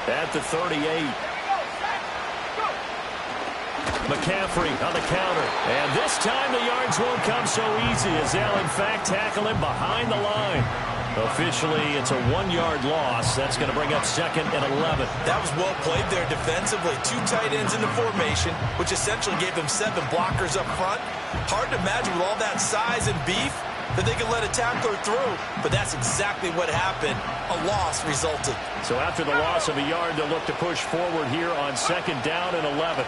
At the 38. McCaffrey on the counter. And this time the yards won't come so easy as they'll, in fact, tackle him behind the line. Officially, it's a 1-yard loss. That's going to bring up 2nd and 11. That was well played there defensively. 2 tight ends in the formation, which essentially gave them 7 blockers up front. Hard to imagine with all that size and beef that they could let a tackler through. But that's exactly what happened. A loss resulted. So after the loss of a yard, they'll look to push forward here on 2nd down and 11.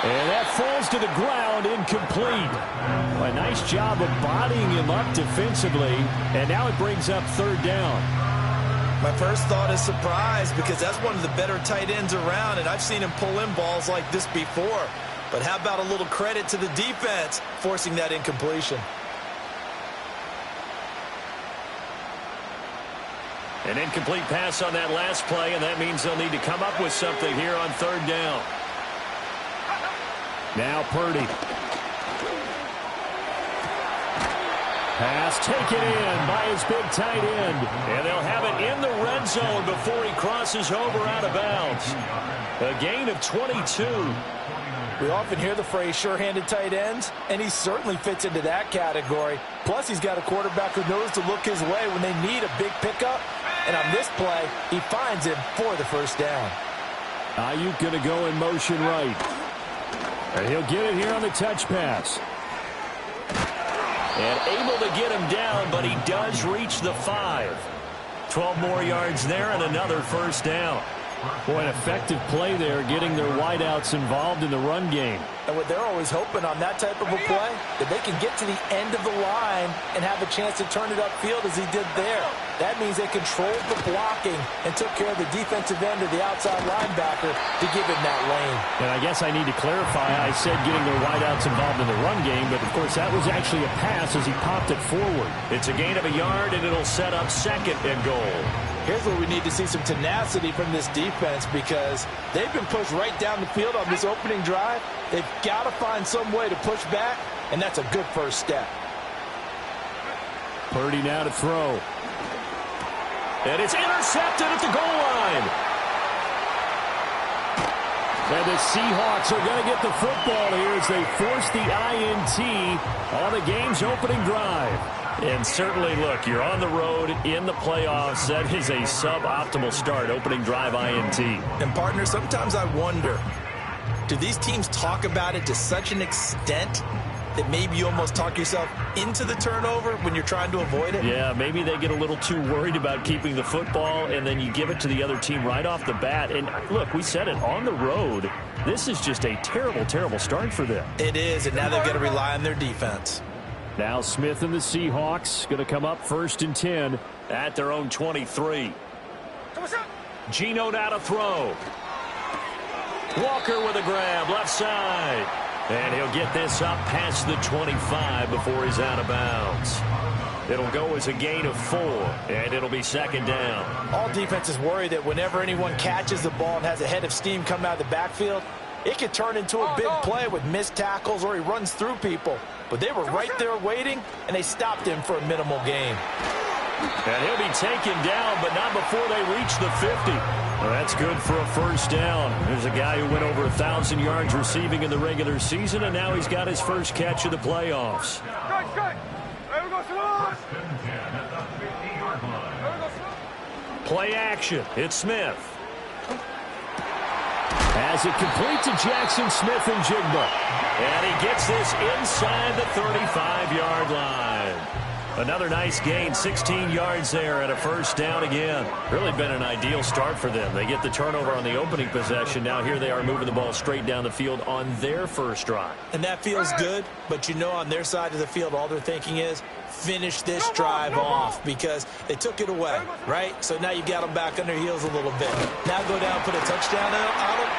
And that falls to the ground, incomplete. A nice job of bodying him up defensively, and now it brings up 3rd down. My first thought is surprise because that's one of the better tight ends around, and I've seen him pull in balls like this before. But how about a little credit to the defense forcing that incompletion? An incomplete pass on that last play, and that means they'll need to come up with something here on 3rd down. Now Purdy. Pass taken in by his big tight end. And they'll have it in the red zone before he crosses over out of bounds. A gain of 22. We often hear the phrase sure-handed tight ends, and he certainly fits into that category. Plus, he's got a quarterback who knows to look his way when they need a big pickup. And on this play, he finds him for the 1st down. Ayuk going to go in motion right. And he'll get it here on the touch pass. And able to get him down, but he does reach the 5. 12 more yards there and another 1st down. Boy, an effective play there, getting their wideouts involved in the run game. And what they're always hoping on that type of a play, that they can get to the end of the line and have a chance to turn it upfield as he did there. That means they controlled the blocking and took care of the defensive end of the outside linebacker to give him that lane. And I guess I need to clarify, I said getting their wideouts involved in the run game, but of course that was actually a pass as he popped it forward. It's a gain of a yard, and it'll set up 2nd and goal. Here's where we need to see some tenacity from this defense because they've been pushed right down the field on this opening drive. They've got to find some way to push back, and that's a good first step. Purdy now to throw. And it's intercepted at the goal line. And the Seahawks are going to get the football here as they force the INT on the game's opening drive. And certainly, look, you're on the road in the playoffs. That is a suboptimal start, opening drive INT. And, partner, sometimes I wonder, do these teams talk about it to such an extent that maybe you almost talk yourself into the turnover when you're trying to avoid it? Yeah, maybe they get a little too worried about keeping the football, and then you give it to the other team right off the bat. And, look, we said it, on the road, this is just a terrible, terrible start for them. It is, and now they've got to rely on their defense. Now Smith and the Seahawks going to come up 1st and 10 at their own 23. Geno now to throw. Walker with a grab, left side. And he'll get this up past the 25 before he's out of bounds. It'll go as a gain of 4, and it'll be 2nd down. All defenses worry that whenever anyone catches the ball and has a head of steam come out of the backfield, it could turn into a big play with missed tackles or he runs through people. But they were right there waiting, and they stopped him for a minimal gain. And he'll be taken down, but not before they reach the 50. Well, that's good for a 1st down. There's a guy who went over 1,000 yards receiving in the regular season, and now he's got his first catch of the playoffs. Play action. It's Smith. As it complete to Jackson Smith-Njigba. And he gets this inside the 35-yard line. Another nice gain, 16 yards there and a 1st down again. Really been an ideal start for them. They get the turnover on the opening possession. Now here they are moving the ball straight down the field on their first drive. And that feels good, but you know on their side of the field all they're thinking is finish this drive off because they took it away, right? So now you've got them back on their heels a little bit. Now go down, put a touchdown on them.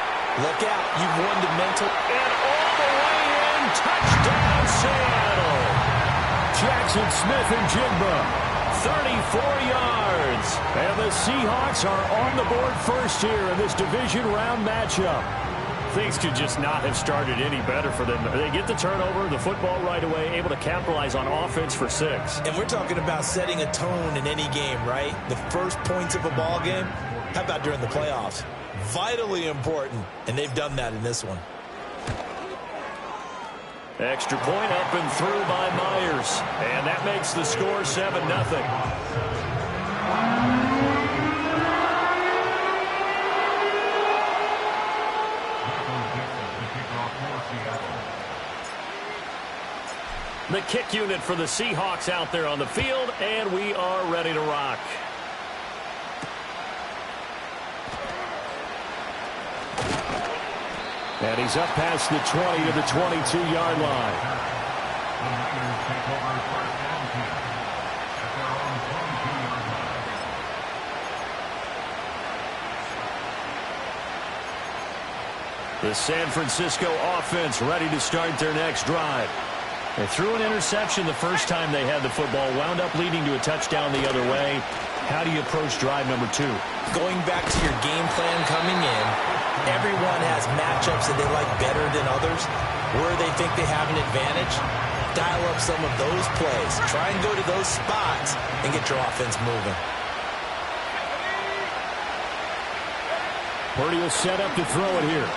Look out, you've won the mental. And all the way in, touchdown Seattle. Jackson Smith-Njigba, 34 yards. And the Seahawks are on the board first here in this division round matchup. Things could just not have started any better for them. They get the turnover, the football right away, able to capitalize on offense for 6. And we're talking about setting a tone in any game, right? The first points of a ball game. How about during the playoffs? Vitally important, and they've done that in this one. Extra point up and through by Myers. And that makes the score 7-0. The kick unit for the Seahawks out there on the field, and we are ready to rock. And he's up past the 20 to the 22-yard line. The San Francisco offense ready to start their next drive. They threw an interception the first time they had the football, wound up leading to a touchdown the other way. How do you approach drive number 2? Going back to your game plan coming in, everyone has matchups that they like better than others, where they think they have an advantage. Dial up some of those plays. Try and go to those spots and get your offense moving. Purdy will set up to throw it here.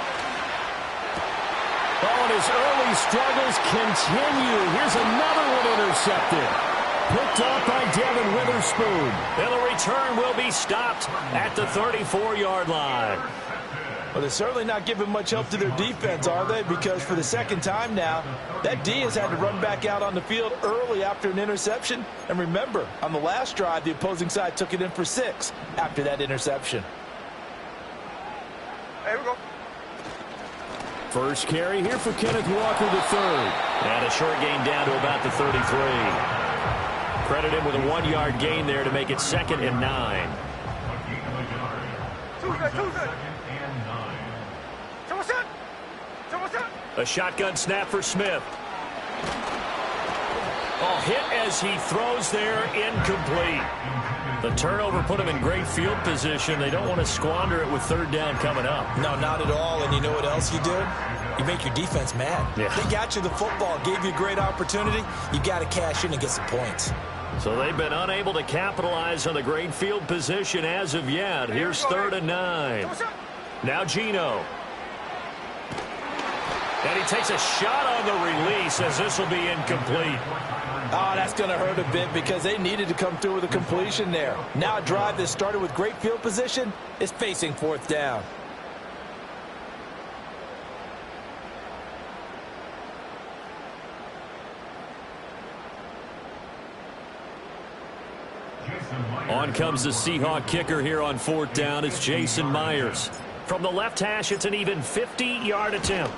Oh, and his early struggles continue. Here's another one intercepted. Picked off by Devin Witherspoon. And the return will be stopped at the 34-yard line. Well, they're certainly not giving much help to their defense, are they? Because for the second time now, that D has had to run back out on the field early after an interception. And remember, on the last drive, the opposing side took it in for 6 after that interception. Here we go. First carry here for Kenneth Walker III. And a short gain down to about the 33. Credit him with a 1-yard gain there to make it 2nd and 9. A shotgun snap for Smith. Oh, hit as he throws there, incomplete. The turnover put him in great field position. They don't want to squander it with 3rd down coming up. No, not at all. And you know what else you do? You make your defense mad. Yeah. They got you the football, gave you a great opportunity. You got to cash in and get some points. So they've been unable to capitalize on the great field position as of yet. Here's 3rd and 9. Now Geno. And he takes a shot on the release as this will be incomplete. Oh, that's going to hurt a bit because they needed to come through with a completion there. Now a drive that started with great field position is facing 4th down. On comes the Seahawk kicker here on 4th down. It's Jason Myers. From the left hash, it's an even 50-yard attempt.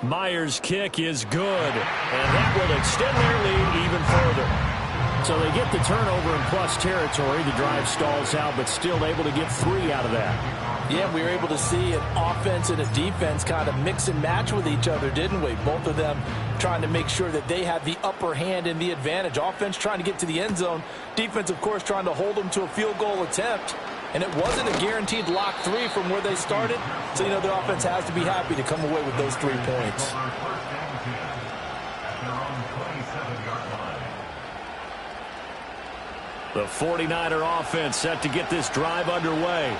Myers' kick is good, and that will extend their lead even further. So they get the turnover in plus territory. The drive stalls out, but still able to get 3 out of that. Yeah, we were able to see an offense and a defense kind of mix and match with each other, didn't we? Both of them trying to make sure that they have the upper hand and the advantage. Offense trying to get to the end zone. Defense, of course, trying to hold them to a field goal attempt. And it wasn't a guaranteed lock 3 from where they started. So, you know, the offense has to be happy to come away with those 3 points. The 49er offense set to get this drive underway.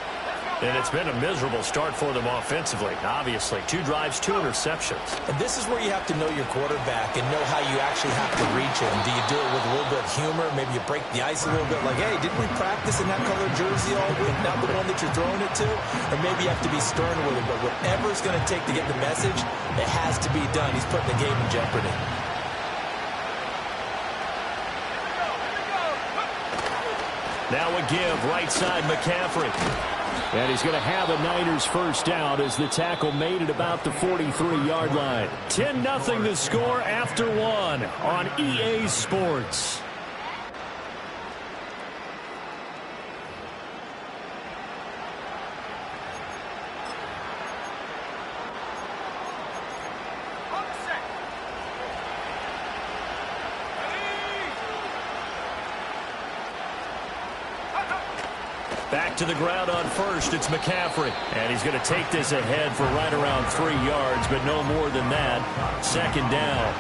And it's been a miserable start for them offensively, obviously. 2 drives, 2 interceptions. And this is where you have to know your quarterback and know how you actually have to reach him. Do you do it with a little bit of humor? Maybe you break the ice a little bit like, hey, didn't we practice in that colored jersey all week? Not the one that you're throwing it to? Or maybe you have to be stern with him. But whatever it's going to take to get the message, it has to be done. He's putting the game in jeopardy. Now a give, right side McCaffrey. And he's going to have a Niners first down as the tackle made at about the 43-yard line. 10-0 the score after 1 on EA Sports. Back to the ground on first. It's McCaffrey. And he's going to take this ahead for right around 3 yards, but no more than that. Second down.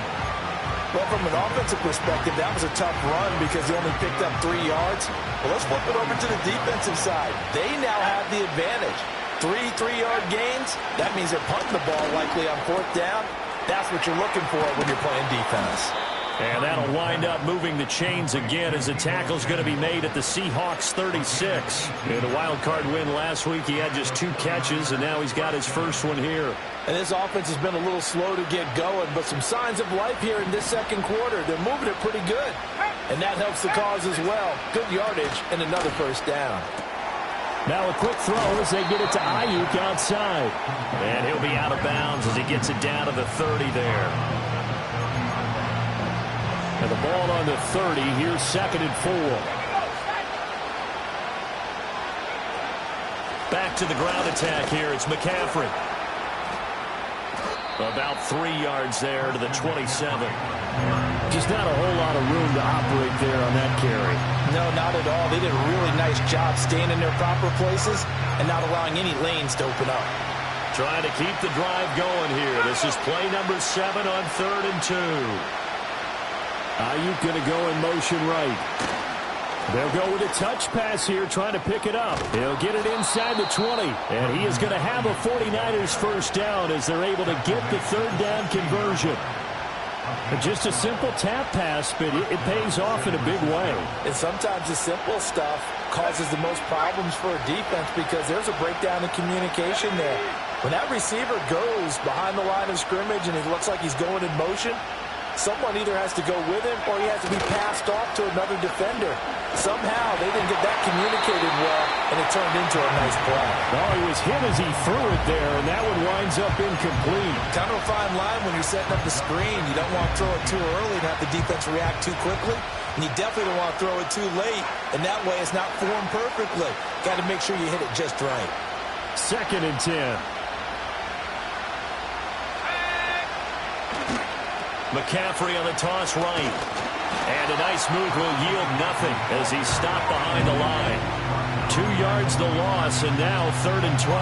Well, from an offensive perspective, that was a tough run because he only picked up 3 yards. Well, let's flip it over to the defensive side. They now have the advantage. 3-3-yard gains. That means they're punting the ball likely on 4th down. That's what you're looking for when you're playing defense. And that'll wind up moving the chains again as the tackle's going to be made at the Seahawks 36. In a wild card win last week, he had just 2 catches, and now he's got his first one here. And this offense has been a little slow to get going, but some signs of life here in this second quarter. They're moving it pretty good. And that helps the cause as well. Good yardage and another first down. Now a quick throw as they get it to Ayuk outside. And he'll be out of bounds as he gets it down to the 30 there. And the ball on the 30. Here's 2nd and 4. Back to the ground attack here. It's McCaffrey. About 3 yards there to the 27. Just not a whole lot of room to operate there on that carry. No, not at all. They did a really nice job staying in their proper places and not allowing any lanes to open up. Trying to keep the drive going here. This is play number 7 on 3rd and 2. Ayuk going to go in motion right. They'll go with a touch pass here, trying to pick it up. He'll get it inside the 20, and he is going to have a 49ers first down as they're able to get the 3rd down conversion. Just a simple tap pass, but it pays off in a big way. And sometimes the simple stuff causes the most problems for a defense because there's a breakdown in communication there. When that receiver goes behind the line of scrimmage and it looks like he's going in motion, someone either has to go with him or he has to be passed off to another defender. Somehow they didn't get that communicated well, and it turned into a nice play. Oh, it was him as he threw it there, and that one winds up incomplete. Kind of a fine line when you're setting up the screen. You don't want to throw it too early and have the defense react too quickly, and you definitely don't want to throw it too late, and that way it's not formed perfectly. Got to make sure you hit it just right. 2nd and 10. McCaffrey on the toss right. And a nice move will yield nothing as he's stopped behind the line. 2 yards the loss, and now 3rd and 12.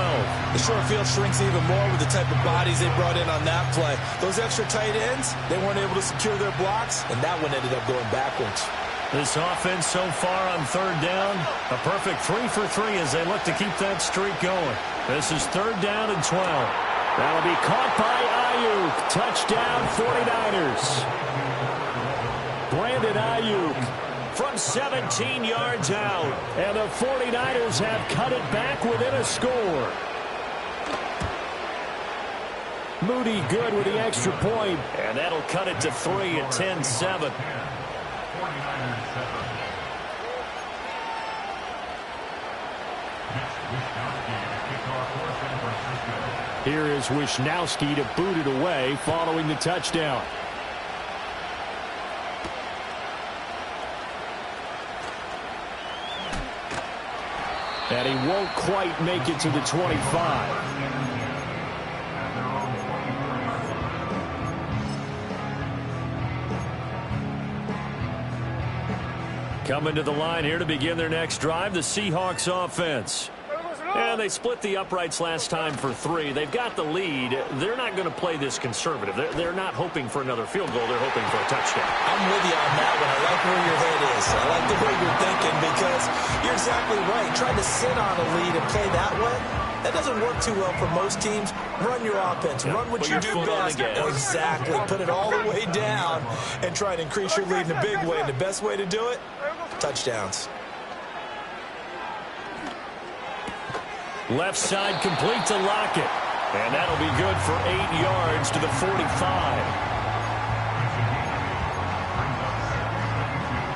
The short field shrinks even more with the type of bodies they brought in on that play. Those extra tight ends, they weren't able to secure their blocks, and that one ended up going backwards. This offense so far on 3rd down, a perfect 3 for 3 as they look to keep that streak going. This is 3rd down and 12. That'll be caught by Ayuk. Touchdown 49ers. Brandon Ayuk from 17 yards out. And the 49ers have cut it back within a score. Moody good with the extra point. And that'll cut it to 3 at 10-7. Here is Wisnowski to boot it away following the touchdown. And he won't quite make it to the 25. Coming to the line here to begin their next drive, the Seahawks offense. And they split the uprights last time for 3. They've got the lead. They're not going to play this conservative. They're not hoping for another field goal. They're hoping for a touchdown. I'm with you on that one. I like where your head is. I like the way you're thinking because you're exactly right. Trying to sit on a lead and play that way, that doesn't work too well for most teams. Run your offense. Run what you do best. Exactly. Put it all the way down and try and increase your lead in a big way. And the best way to do it, touchdowns. Left side complete to Lockett. And that'll be good for 8 yards to the 45.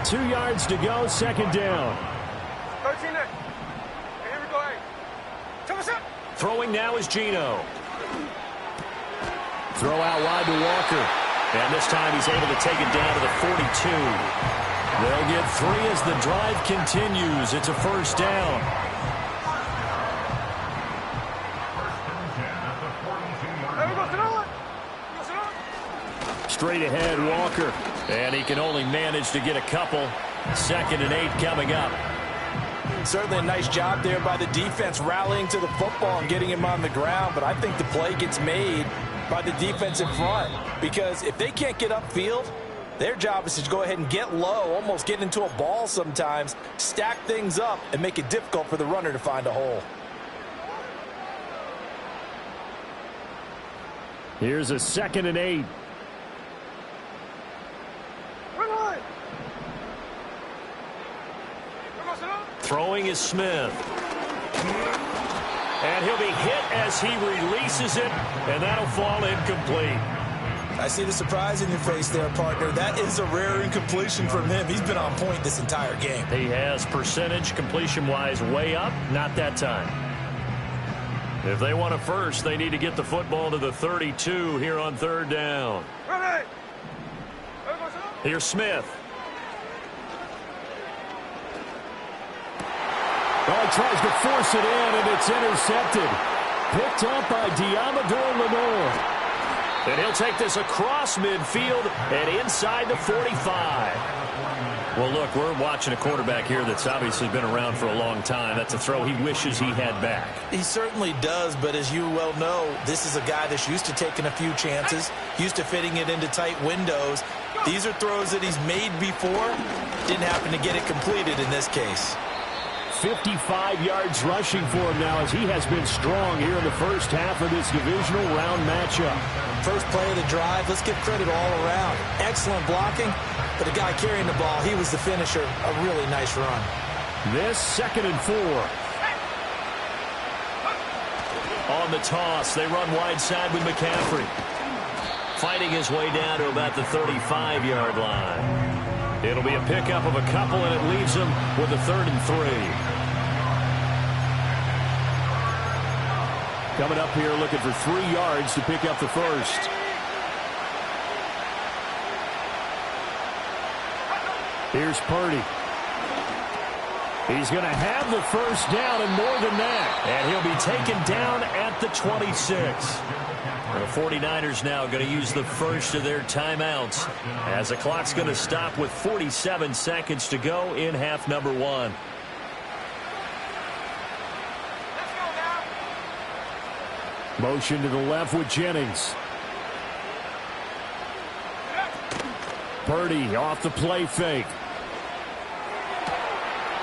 2 yards to go, 2nd down. 13 there. Here we go. Hey. Tell us up. Throwing now is Geno. Throw out wide to Walker. And this time he's able to take it down to the 42. They'll get 3 as the drive continues. It's a first down. Straight ahead, Walker. And he can only manage to get a couple. 2nd and 8 coming up. Certainly a nice job there by the defense rallying to the football and getting him on the ground, but I think the play gets made by the defense in front because if they can't get upfield, their job is to go ahead and get low, almost get into a ball sometimes, stack things up, and make it difficult for the runner to find a hole. Here's a 2nd and 8. Throwing is Smith. And he'll be hit as he releases it, and that'll fall incomplete. I see the surprise in your face there, partner. That is a rare incompletion from him. He's been on point this entire game. He has percentage completion-wise way up, not that time. If they want a first, they need to get the football to the 32 here on 3rd down. Here's Smith. Well, he tries to force it in, and it's intercepted. Picked up by Diamador Lenore. And he'll take this across midfield and inside the 45. Well, look, we're watching a quarterback here that's obviously been around for a long time. That's a throw he wishes he had back. He certainly does, but as you well know, this is a guy that's used to taking a few chances, used to fitting it into tight windows. These are throws that he's made before. Didn't happen to get it completed in this case. 55 yards rushing for him now as he has been strong here in the first half of this divisional round matchup. First play of the drive, let's give credit all around. Excellent blocking, but the guy carrying the ball, he was the finisher. A really nice run. This 2nd and 4. On the toss, they run wide side with McCaffrey. Fighting his way down to about the 35-yard line. It'll be a pickup of a couple, and it leaves them with a 3rd and 3. Coming up here looking for 3 yards to pick up the first. Here's Purdy. He's going to have the first down and more than that. And he'll be taken down at the 26. The 49ers now going to use the first of their timeouts as the clock's going to stop with 47 seconds to go in half number 1. Motion to the left with Jennings. Purdy off the play fake.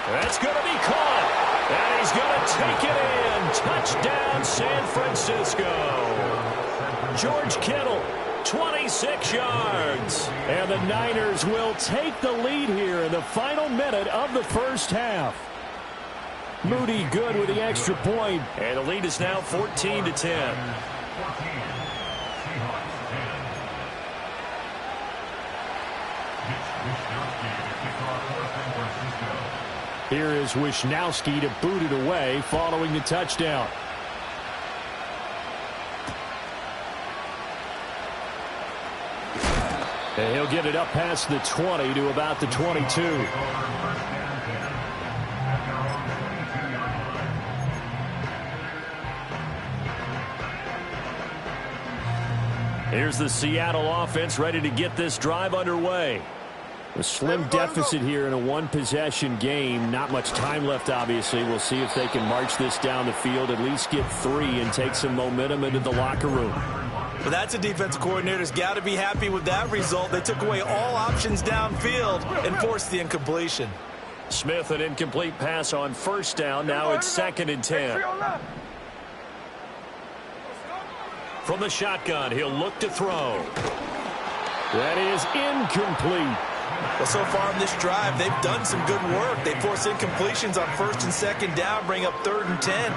That's going to be caught. And he's going to take it in. Touchdown, San Francisco. George Kittle, 26 yards. And the Niners will take the lead here in the final minute of the first half. Moody good with the extra point. And the lead is now 14-10. Here is Wisnowski to boot it away following the touchdown. And he'll get it up past the 20 to about the 22. Here's the Seattle offense ready to get this drive underway. A slim deficit here in a one-possession game. Not much time left, obviously. We'll see if they can march this down the field, at least get 3 and take some momentum into the locker room. Well, that's a defensive coordinator's got to be happy with that result. They took away all options downfield and forced the incompletion. Smith, an incomplete pass on first down. Now it's 2nd and 10. From the shotgun, he'll look to throw. That is incomplete. Well, so far in this drive, they've done some good work. They force incompletions on 1st and 2nd down, bring up 3rd and 10.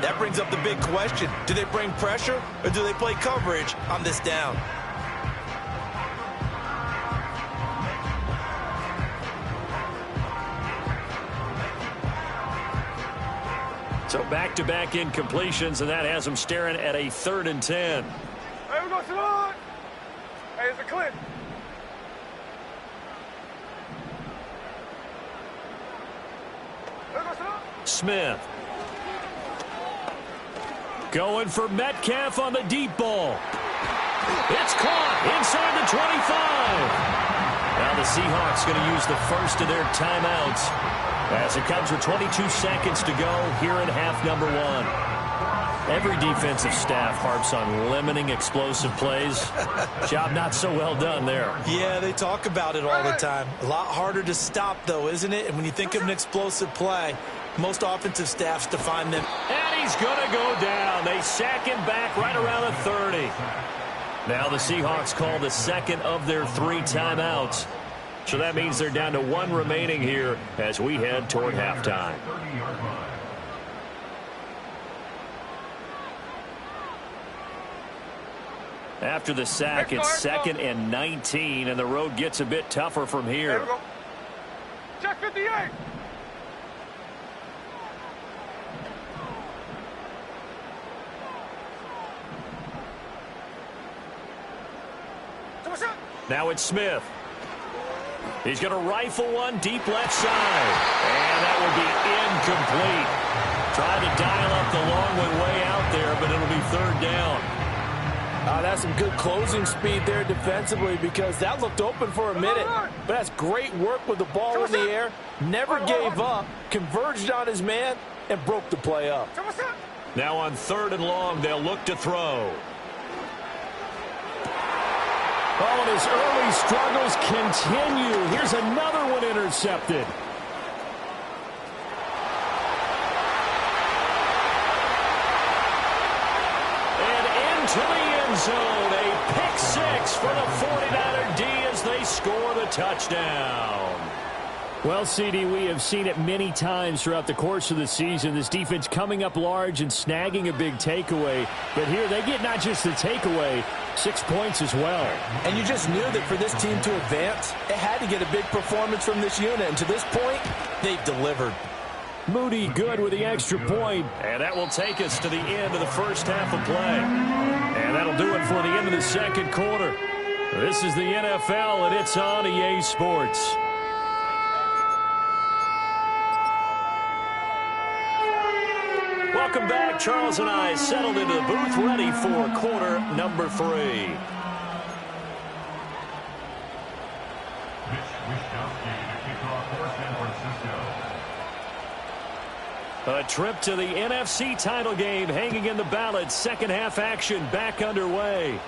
That brings up the big question. Do they bring pressure or do they play coverage on this down? So back-to-back incompletions, and that has them staring at a 3rd and 10. Hey, we go to the line. Hey, it's a clip. Smith. Going for Metcalf on the deep ball. It's caught inside the 25. Now the Seahawks going to use the first of their timeouts As it comes with 22 seconds to go here in half number one. Every defensive staff harps on limiting explosive plays. Job not so well done there. Yeah, they talk about it all the time. A lot harder to stop, though, isn't it? And when you think of an explosive play, most offensive staffs define them. And he's going to go down. They sack him back right around the 30. Now the Seahawks call the second of their 3 timeouts. So that means they're down to 1 remaining here as we head toward halftime. After the sack, it's 2nd and 19, and the road gets a bit tougher from here. Check 58. Now it's Smith. He's going to rifle one deep left side. And that will be incomplete. Trying to dial up the long one way out there, but it'll be 3rd down. That's some good closing speed there defensively because that looked open for a minute. But that's great work with the ball in the air. Never gave up, converged on his man, and broke the play up. Now on 3rd and long, they'll look to throw. Oh, and his early struggles continue. Here's another one intercepted. And into the end zone. A pick 6 for the 49er D as they score the touchdown. Well, CD, we have seen it many times throughout the course of the season. This defense coming up large and snagging a big takeaway. But here they get not just the takeaway, 6 points as well. And you just knew that for this team to advance, it had to get a big performance from this unit. And to this point, they've delivered. Moody good with the extra point. And that will take us to the end of the first half of play. And that'll do it for the end of the second quarter. This is the NFL, and it's on EA Sports. Welcome back. Charles and I settled into the booth, ready for quarter number 3. A trip to the NFC title game hanging in the balance. Second half action back underway.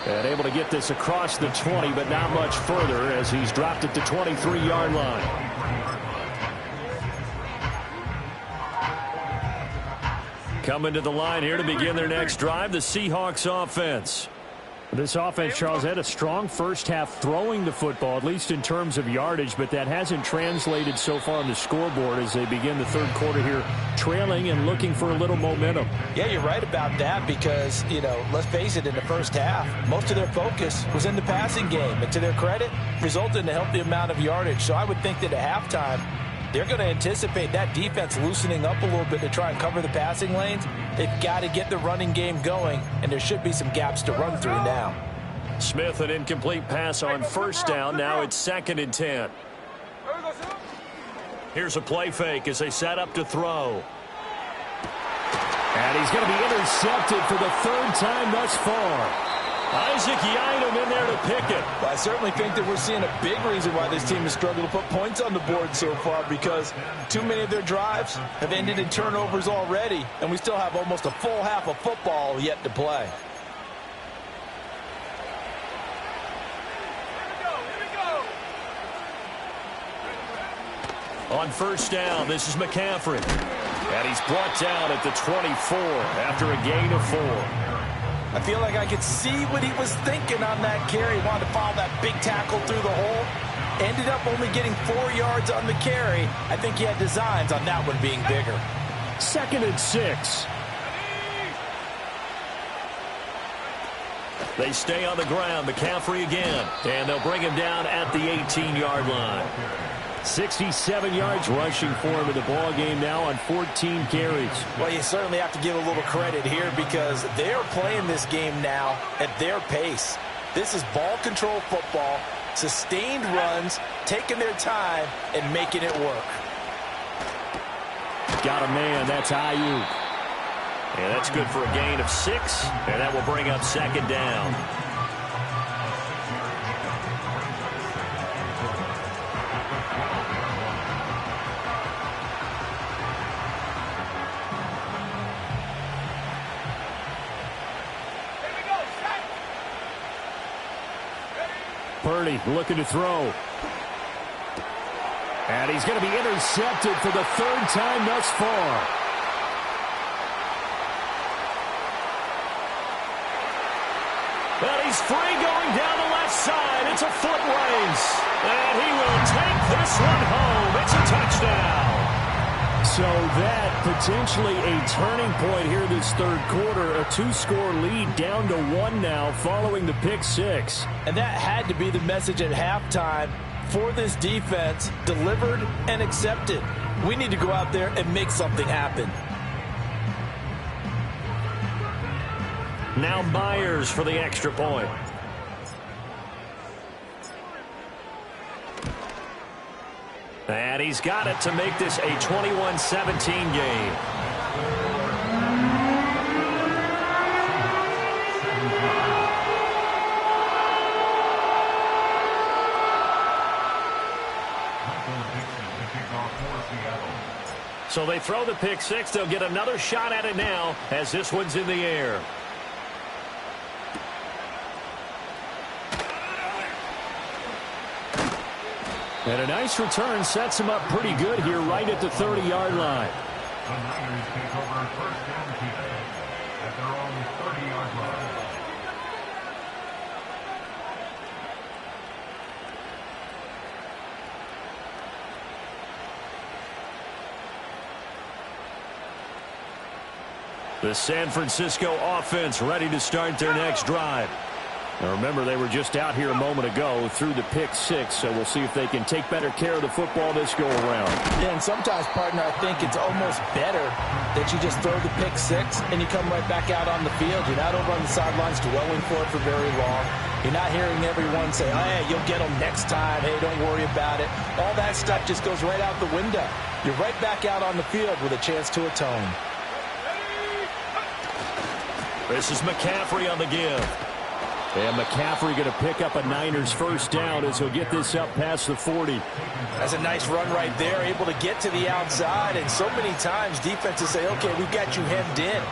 And able to get this across the 20, but not much further as he's dropped it to 23-yard line. Coming to the line here to begin their next drive, the Seahawks offense. This offense, Charles, had a strong first half throwing the football, at least in terms of yardage, but that hasn't translated so far on the scoreboard as they begin the third quarter here, trailing and looking for a little momentum. Yeah, you're right about that because, let's face it, in the first half, most of their focus was in the passing game. And to their credit, resulted in a healthy amount of yardage. So I would think that at halftime, they're going to anticipate that defense loosening up a little bit to try and cover the passing lanes. They've got to get the running game going, and there should be some gaps to run through now. Smith, an incomplete pass on first down. Now it's 2nd and 10. Here's a play fake as they set up to throw. And he's going to be intercepted for the 3rd time thus far. Isaac Yiadom in there to pick it. Well, I certainly think that we're seeing a big reason why this team has struggled to put points on the board so far because too many of their drives have ended in turnovers already, and we still have almost a full half of football yet to play. On first down, this is McCaffrey. And he's brought down at the 24 after a gain of 4. I feel like I could see what he was thinking on that carry. He wanted to follow that big tackle through the hole. Ended up only getting 4 yards on the carry. I think he had designs on that one being bigger. 2nd and 6. They stay on the ground. McCaffrey again. And they'll bring him down at the 18-yard line. 67 yards rushing for him in the ball game now on 14 carries. Well, you certainly have to give a little credit here because they are playing this game now at their pace. This is ball control football, sustained runs, taking their time, and making it work. Got a man. That's Ayuk. And that's good for a gain of 6, and that will bring up 2nd down. Purdy looking to throw. And he's going to be intercepted for the third time thus far. And he's free going down the left side. It's a foot race. And he will take this one home. It's a touchdown. So that potentially a turning point here this third quarter. A 2-score lead down to 1 now following the pick six. And that had to be the message at halftime for this defense. Delivered and accepted. We need to go out there and make something happen. Now Myers for the extra point. And he's got it to make this a 21-17 game. So they throw the pick six. They'll get another shot at it now as this one's in the air. And a nice return sets him up pretty good here right at the 30-yard line. The Niners take over first down today at their own 30-yard line. The San Francisco offense ready to start their next drive. Now remember, they were just out here a moment ago through the pick six, so we'll see if they can take better care of the football this go-around. Yeah, and sometimes, partner, I think it's almost better that you just throw the pick six and you come right back out on the field. You're not over on the sidelines dwelling for it for very long. You're not hearing everyone say, oh, hey, you'll get them next time. Hey, don't worry about it. All that stuff just goes right out the window. You're right back out on the field with a chance to atone. This is McCaffrey on the give. And McCaffrey going to pick up a Niners first down as he'll get this up past the 40. That's a nice run right there, able to get to the outside. And so many times defenses say, okay, we've got you hemmed in.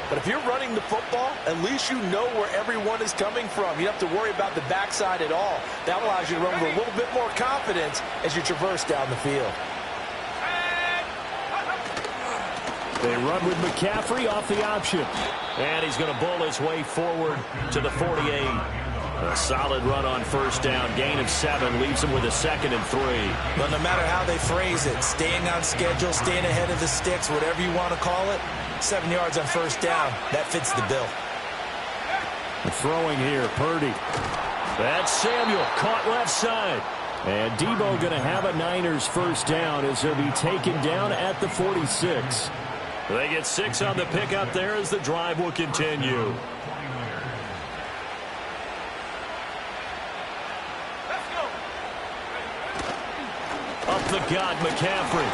But if you're running the football, at least you know where everyone is coming from. You don't have to worry about the backside at all. That allows you to run with a little bit more confidence as you traverse down the field. They run with McCaffrey off the option. And he's going to bull his way forward to the 48. A solid run on first down. Gain of 7 leaves him with a 2nd and 3. But no matter how they phrase it, staying on schedule, staying ahead of the sticks, whatever you want to call it, 7 yards on first down, that fits the bill. Throwing here, Purdy. That's Samuel, caught left side. And Debo going to have a Niners first down as he'll be taken down at the 46. They get 6 on the pickup there as the drive will continue. Up the gut, McCaffrey.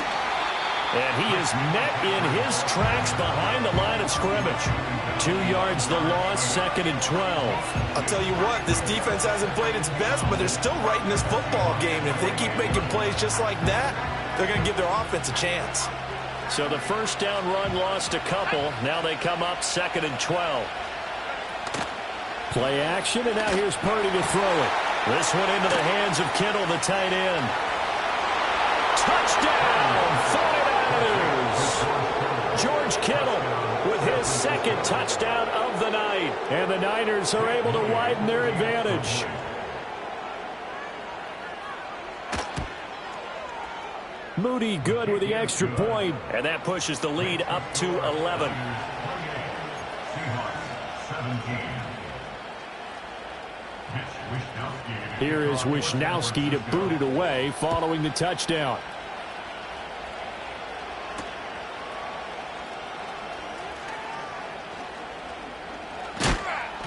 And he is met in his tracks behind the line of scrimmage. 2 yards the loss, 2nd and 12. I'll tell you what, this defense hasn't played its best, but they're still right in this football game. And if they keep making plays just like that, they're going to give their offense a chance. So the first down run lost a couple. Now they come up 2nd and 12. Play action, and now here's Purdy to throw it. This one into the hands of Kittle, the tight end. Touchdown, 49ers! George Kittle with his 2nd touchdown of the night. And the Niners are able to widen their advantage. Moody good with the extra point. And that pushes the lead up to 11. Here is Wisnowski to boot it away following the touchdown.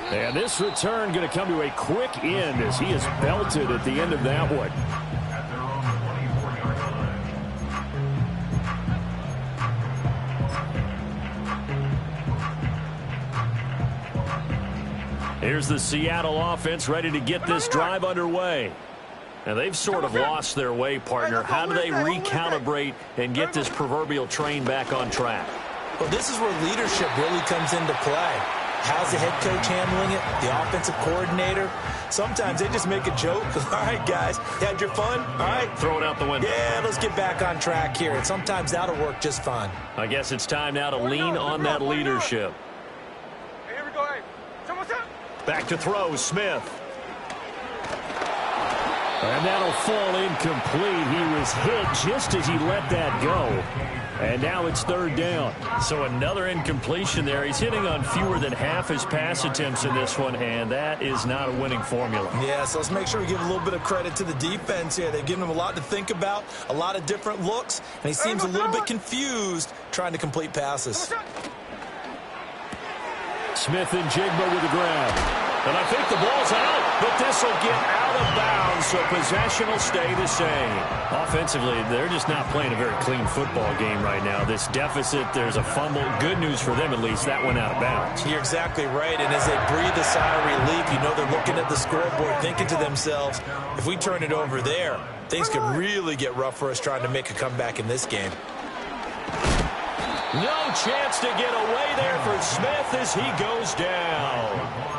And this return going to come to a quick end as he is belted at the end of that one. Here's the Seattle offense ready to get this drive underway. And they've sort of lost their way, partner. How do they recalibrate and get this proverbial train back on track? Well, this is where leadership really comes into play. How's the head coach handling it? The offensive coordinator? Sometimes they just make a joke. All right, guys, had your fun? All right. Throw it out the window. Yeah, let's get back on track here. And sometimes that'll work just fine. I guess it's time now to lean on that leadership. Hey, here we go. Hey, show what's up. Back to throw, Smith. And that'll fall incomplete. He was hit just as he let that go. And now it's third down. So another incompletion there. He's hitting on fewer than half his pass attempts in this one, and that is not a winning formula. Yeah, so let's make sure we give a little bit of credit to the defense here. They've given him a lot to think about, a lot of different looks, and he seems a little bit confused trying to complete passes. Smith and Jigba with the grab. And I think the ball's out, but this will get out of bounds, so possession will stay the same. Offensively, they're just not playing a very clean football game right now. This deficit, there's a fumble. Good news for them, at least. That went out of bounds. You're exactly right, and as they breathe a sigh of relief, you know they're looking at the scoreboard, thinking to themselves, if we turn it over there, things could really get rough for us trying to make a comeback in this game. No chance to get away there for Smith as he goes down.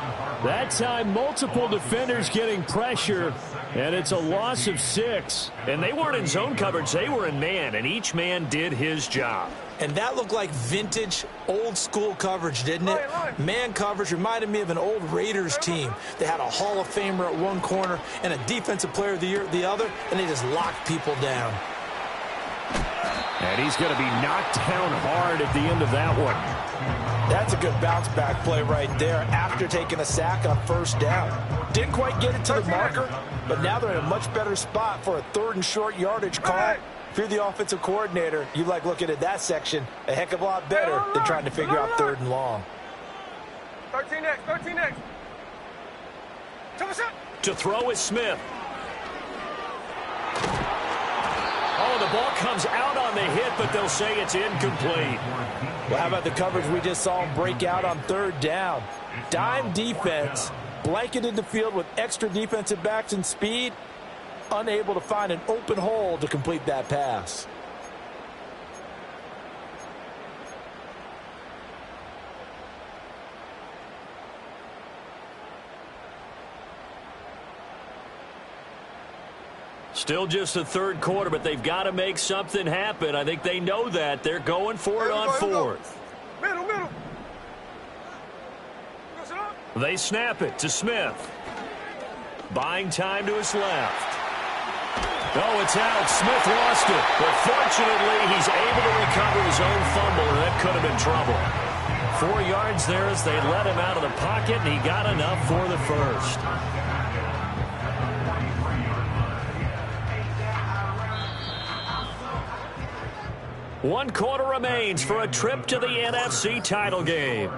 That time, multiple defenders getting pressure, and it's a loss of 6. And they weren't in zone coverage. They were in man, and each man did his job. And that looked like vintage, old-school coverage, didn't it? Man coverage reminded me of an old Raiders team. They had a Hall of Famer at one corner and a Defensive Player of the Year at the other, and they just locked people down. And he's going to be knocked down hard at the end of that one. That's a good bounce-back play right there after taking a sack on first down. Didn't quite get it to the marker, but now they're in a much better spot for a third and short yardage call. If you're the offensive coordinator, you like looking at that section a heck of a lot better than trying to figure out third and long. 13 next, 13 next. Show what's up. To throw is Smith. Oh, the ball comes out on the hit, but they'll say it's incomplete. Well, how about the coverage we just saw him break out on third down? Dime defense, blanketed the field with extra defensive backs and speed, unable to find an open hole to complete that pass. Still just the third quarter, but they've got to make something happen. I think they know that. They're going for it on fourth. Middle. They snap it to Smith. Buying time to his left. Oh, it's out. Smith lost it. But fortunately, he's able to recover his own fumble, and that could have been trouble. 4 yards there as they let him out of the pocket, and he got enough for the first. One quarter remains for a trip to the NFC title game.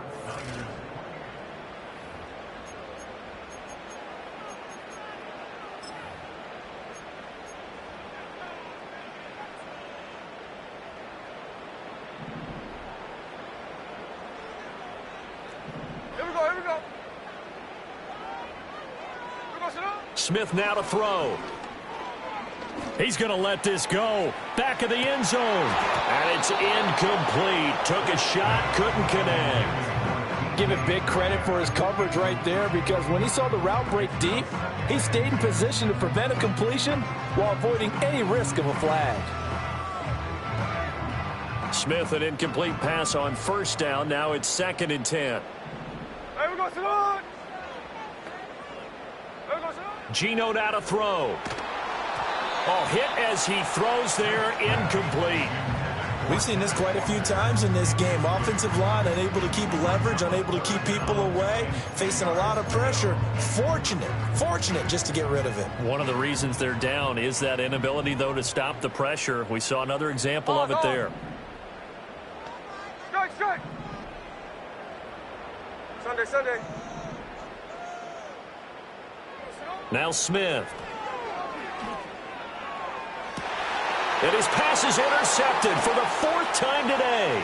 Here we go. Smith now to throw. He's going to let this go. Back of the end zone. And it's incomplete. Took a shot, couldn't connect. Give it big credit for his coverage right there, because when he saw the route break deep, he stayed in position to prevent a completion while avoiding any risk of a flag. Smith, an incomplete pass on first down. Now it's 2nd and 10. Hey, we go, Salon. Geno now to throw. Oh, hit as he throws there, incomplete. We've seen this quite a few times in this game. Offensive line unable to keep leverage, unable to keep people away, facing a lot of pressure. Fortunate just to get rid of it. One of the reasons they're down is that inability, though, to stop the pressure. We saw another example of it there. Strike. Sunday. Now Smith. And his pass is intercepted for the 4th time today.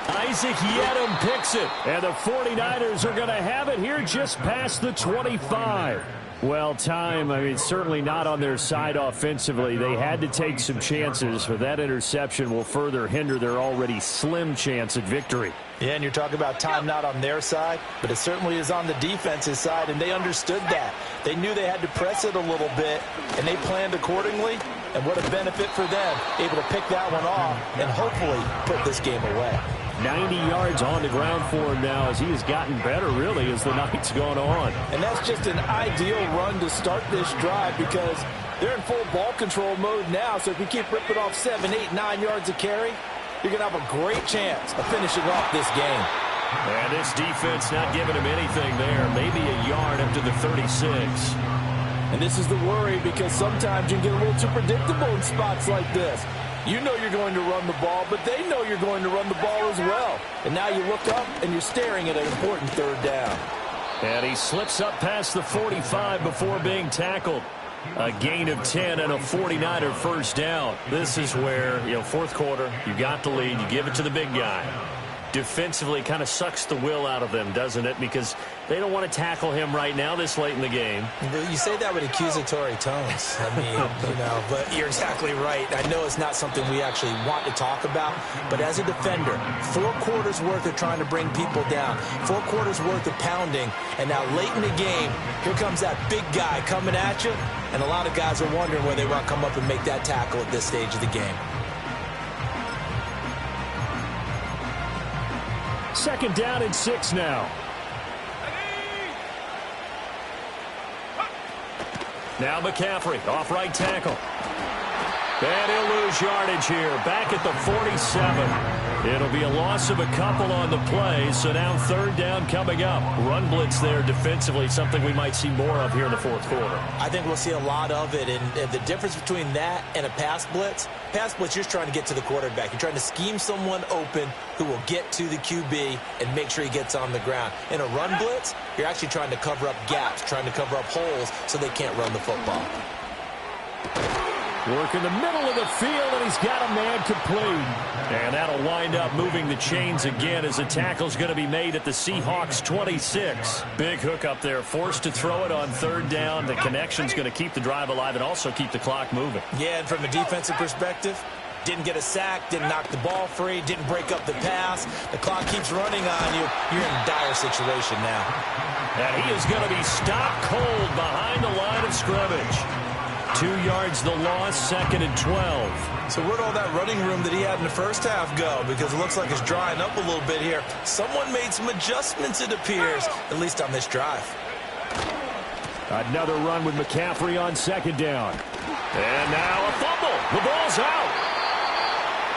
Isaac Yedem picks it. And the 49ers are going to have it here just past the 25. Well, certainly not on their side offensively. They had to take some chances, but that interception will further hinder their already slim chance at victory. Yeah, and you're talking about time not on their side, but it certainly is on the defense's side, and they understood that. They knew they had to press it a little bit, and they planned accordingly, and what a benefit for them, able to pick that one off and hopefully put this game away. 90 yards on the ground for him now as he has gotten better, really, as the night's gone on. And that's just an ideal run to start this drive because they're in full ball control mode now, so if you keep ripping off 7, 8, 9 yards of carry, you're going to have a great chance of finishing off this game. And this defense not giving him anything there. Maybe a yard up to the 36. And this is the worry because sometimes you can get a little too predictable in spots like this. You know you're going to run the ball, but they know you're going to run the ball as well. And now you look up and you're staring at an important third down. And he slips up past the 45 before being tackled. A gain of 10 and a 49er first down. This is where, fourth quarter, you got the lead, you give it to the big guy. Defensively kind of sucks the will out of them, doesn't it? Because they don't want to tackle him right now this late in the game. You say that with accusatory tones. I mean, but you're exactly right. I know it's not something we actually want to talk about, but as a defender, 4 quarters worth of trying to bring people down, 4 quarters worth of pounding, and now late in the game, here comes that big guy coming at you, and a lot of guys are wondering where they want to come up and make that tackle at this stage of the game. Second down and 6 now. Now McCaffrey off right tackle. And he'll lose yardage here. Back at the 47. It'll be a loss of a couple on the play. So now third down coming up. Run blitz there defensively. Something we might see more of here in the fourth quarter. I think we'll see a lot of it. And the difference between that and a pass blitz, you're just trying to get to the quarterback. You're trying to scheme someone open who will get to the QB and make sure he gets on the ground. In a run blitz, you're actually trying to cover up gaps, trying to cover up holes so they can't run the football. Work in the middle of the field, and he's got a man complete. And that'll wind up moving the chains again as the tackle's going to be made at the Seahawks 26. Big hook up there, forced to throw it on third down. The connection's going to keep the drive alive and also keep the clock moving. Yeah, and from a defensive perspective, didn't get a sack, didn't knock the ball free, didn't break up the pass. The clock keeps running on you. You're in a dire situation now. And he is going to be stopped cold behind the line of scrimmage. 2 yards the loss, second and 12. So where'd all that running room that he had in the first half go? Because it looks like it's drying up a little bit here. Someone made some adjustments, it appears, at least on this drive. Another run with McCaffrey on second down. And now a fumble. The ball's out.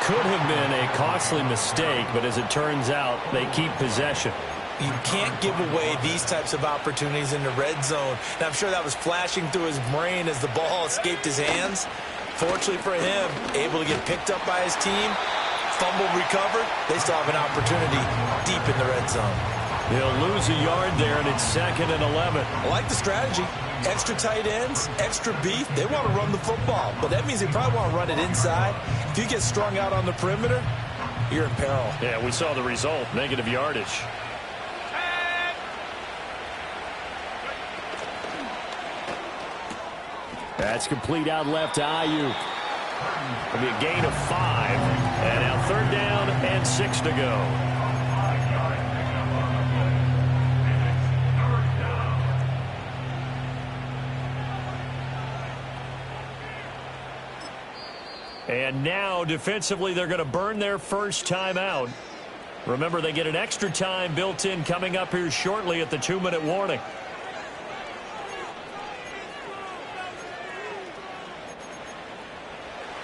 Could have been a costly mistake, but as it turns out, they keep possession. You can't give away these types of opportunities in the red zone. And I'm sure that was flashing through his brain as the ball escaped his hands. Fortunately for him, able to get picked up by his team, fumble recovered. They still have an opportunity deep in the red zone. He'll lose a yard there, and it's second and 11. I like the strategy. Extra tight ends, extra beef. They want to run the football, but that means they probably want to run it inside. If you get strung out on the perimeter, you're in peril. Yeah, we saw the result, negative yardage. That's complete out left to Ayuk. It'll be a gain of 5. And now third down and 6 to go. And now defensively they're going to burn their first time out. Remember, they get an extra time built in coming up here shortly at the 2-minute warning.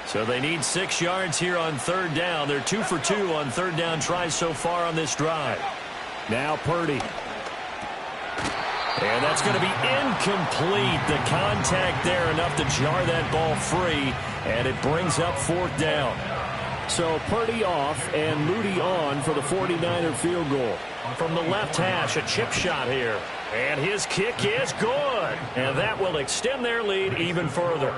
So they need 6 yards here on third down. They're 2 for 2 on third down tries so far on this drive. Now Purdy. And that's going to be incomplete. The contact there enough to jar that ball free, and it brings up fourth down. So Purdy off and Moody on for the 49er field goal. From the left hash, a chip shot here. And his kick is good. And that will extend their lead even further.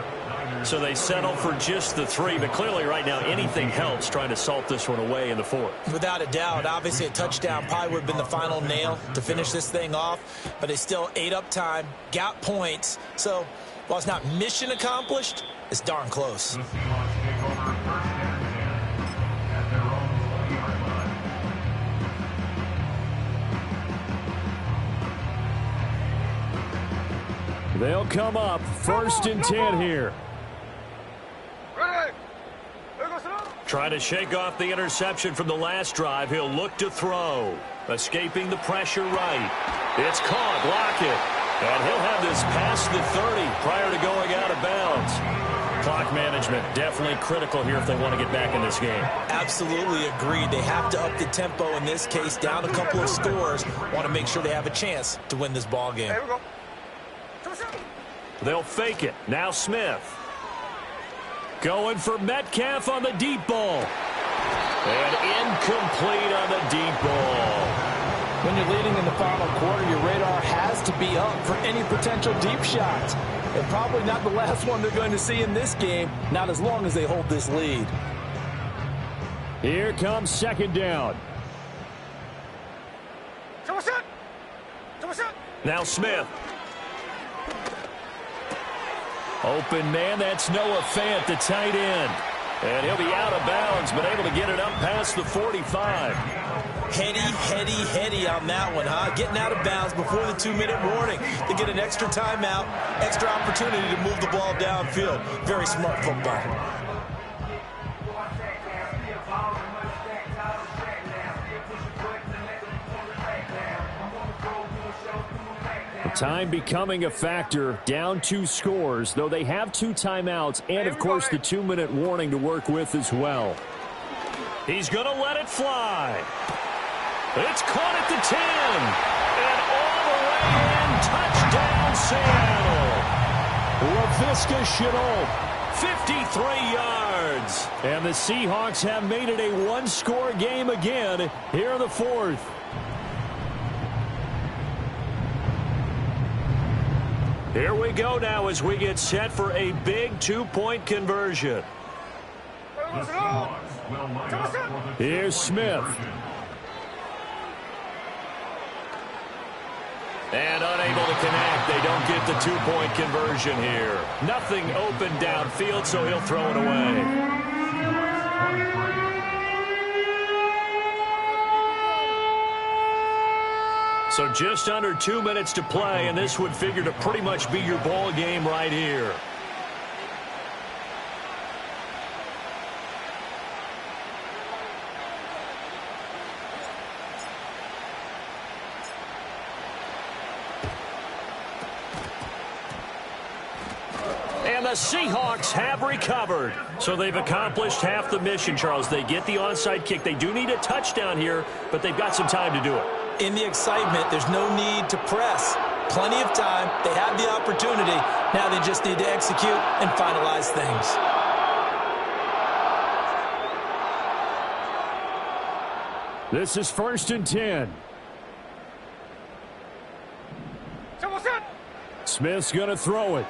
So they settle for just the 3. But clearly right now anything helps trying to salt this one away in the 4th. Without a doubt, obviously a touchdown probably would have been the final nail to finish this thing off. But they still ate up time, got points. So while it's not mission accomplished, it's darn close. The Seahawks take over first and 10 at their own 20-yard line. They'll come up first and 10 here. Ready. There goes it up. Trying to shake off the interception from the last drive. He'll look to throw. Escaping the pressure right. It's caught. Lockett. And he'll have this past the 30 prior to going out of bounds. Clock management definitely critical here if they want to get back in this game. Absolutely agreed. They have to up the tempo in this case, down a couple of scores. Want to make sure they have a chance to win this ball game. There we go. Toss it. They'll fake it. Now Smith. Going for Metcalf on the deep ball. And incomplete on the deep ball. When you're leading in the final quarter, your radar has to be up for any potential deep shots. And probably not the last one they're going to see in this game, not as long as they hold this lead. Here comes second down. Toss it. Toss it. Now Smith. Open man, that's Noah Fant, the tight end. And he'll be out of bounds, but able to get it up past the 45. Heady on that one, huh? Getting out of bounds before the 2-minute warning. They get an extra timeout, extra opportunity to move the ball downfield. Very smart football. Time becoming a factor, down 2 scores, though they have 2 timeouts and, of course, the 2-minute warning to work with as well. He's going to let it fly. It's caught at the 10. And all the way in, touchdown Seattle. LaVisca Chenault, 53 yards. And the Seahawks have made it a 1-score game again here in the 4th. Here we go now as we get set for a big 2-point conversion. There The goes it up. Seahawks will line up for the Here's Smith. conversion. And unable to connect. They don't get the 2-point conversion here. Nothing open downfield, so he'll throw it away. So just under 2 minutes to play, and this would figure to pretty much be your ball game right here. And the Seahawks have recovered. So they've accomplished half the mission, Charles. They get the onside kick. They do need a touchdown here, but they've got some time to do it. In the excitement, there's no need to press. Plenty of time. They have the opportunity. Now they just need to execute and finalize things. This is 1st and 10. Toss it. Smith's going to throw it.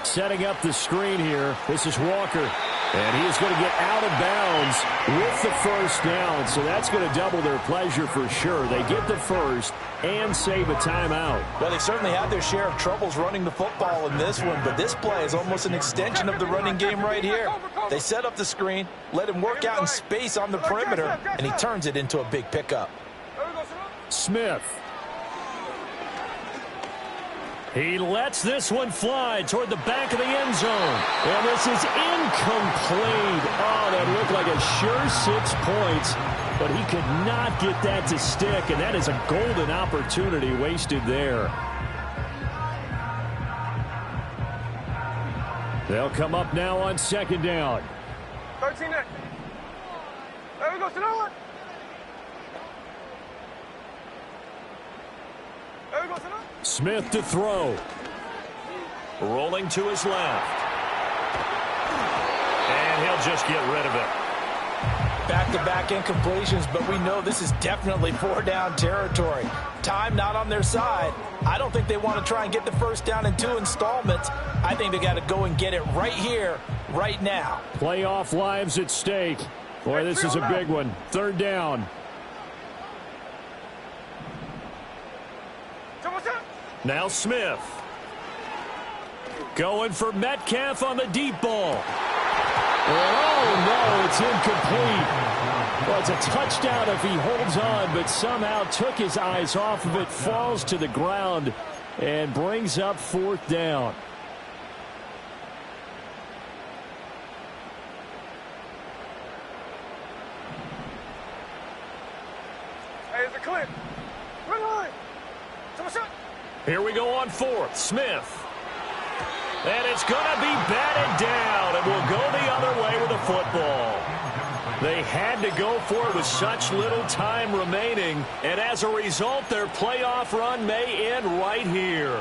Setting up the screen here. This is Walker. And he is going to get out of bounds with the first down. So that's going to double their pleasure for sure. They get the first and save a timeout. Well, they certainly had their share of troubles running the football in this one, but this play is almost an extension of the running game right here. They set up the screen, let him work out in space on the perimeter, and he turns it into a big pickup. There goes it up. Smith. He lets this one fly toward the back of the end zone. And this is incomplete. Oh, that looked like a sure 6 points. But he could not get that to stick. And that is a golden opportunity wasted there. They'll come up now on second down. 13 there. There we go. Sit down. There we go. Sit down. Smith to throw. Rolling to his left. And he'll just get rid of it. Back-to-back incompletions, but we know this is definitely four-down territory. Time not on their side. I don't think they want to try and get the first down in 2 installments. I think they got to go and get it right here, right now. Playoff lives at stake. Boy, this is a big one. 3rd down. Now Smith. Going for Metcalf on the deep ball. Oh, no, it's incomplete. Well, it's a touchdown if he holds on, but somehow took his eyes off of it, falls to the ground, and brings up 4th down. Hey, it's a clip. Run line. Here we go on 4th. Smith. And it's going to be batted down, and will go the other way with the football. They had to go for it with such little time remaining, and as a result, their playoff run may end right here.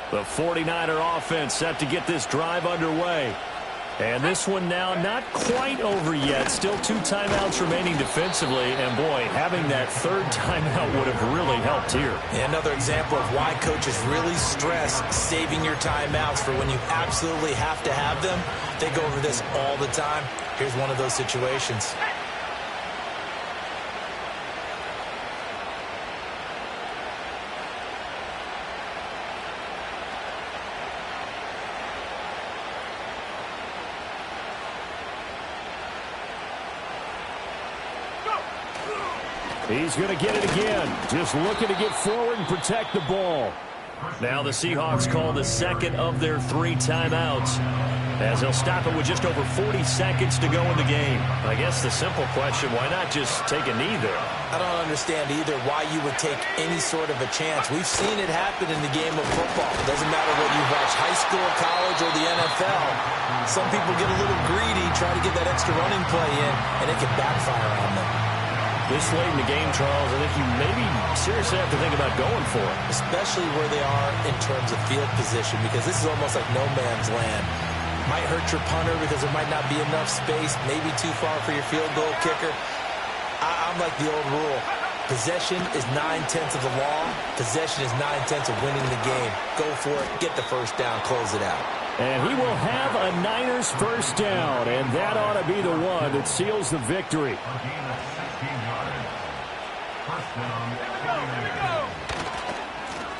The 49er offense set to get this drive underway. And this one now not quite over yet. Still 2 timeouts remaining defensively. And, boy, having that 3rd timeout would have really helped here. Yeah, another example of why coaches really stress saving your timeouts for when you absolutely have to have them. They go over this all the time. Here's one of those situations. He's going to get it again. Just looking to get forward and protect the ball. Now the Seahawks call the 2nd of their 3 timeouts, as they'll stop it with just over 40 seconds to go in the game. I guess the simple question, why not just take a knee there? I don't understand either why you would take any sort of a chance. We've seen it happen in the game of football. It doesn't matter whether you watch high school, college, or the NFL. Some people get a little greedy, try to get that extra running play in, and it can backfire on them. This late in the game, Charles, I think you maybe seriously have to think about going for it. Especially where they are in terms of field position, because this is almost like no man's land. Might hurt your punter because there might not be enough space, maybe too far for your field goal kicker. I'm like the old rule. Possession is 9/10 of the law. Possession is 9/10 of winning the game. Go for it. Get the first down. Close it out. And he will have a Niners first down, and that ought to be the one that seals the victory.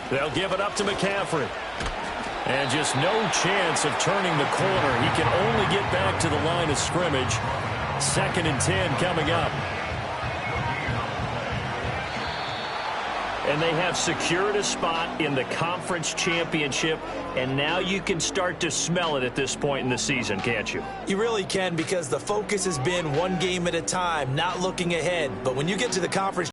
They'll give it up to McCaffrey. And just no chance of turning the corner. He can only get back to the line of scrimmage. 2nd and 10 coming up. And they have secured a spot in the conference championship, and now you can start to smell it at this point in the season, can't you? You really can, because the focus has been one game at a time, not looking ahead. But when you get to the conference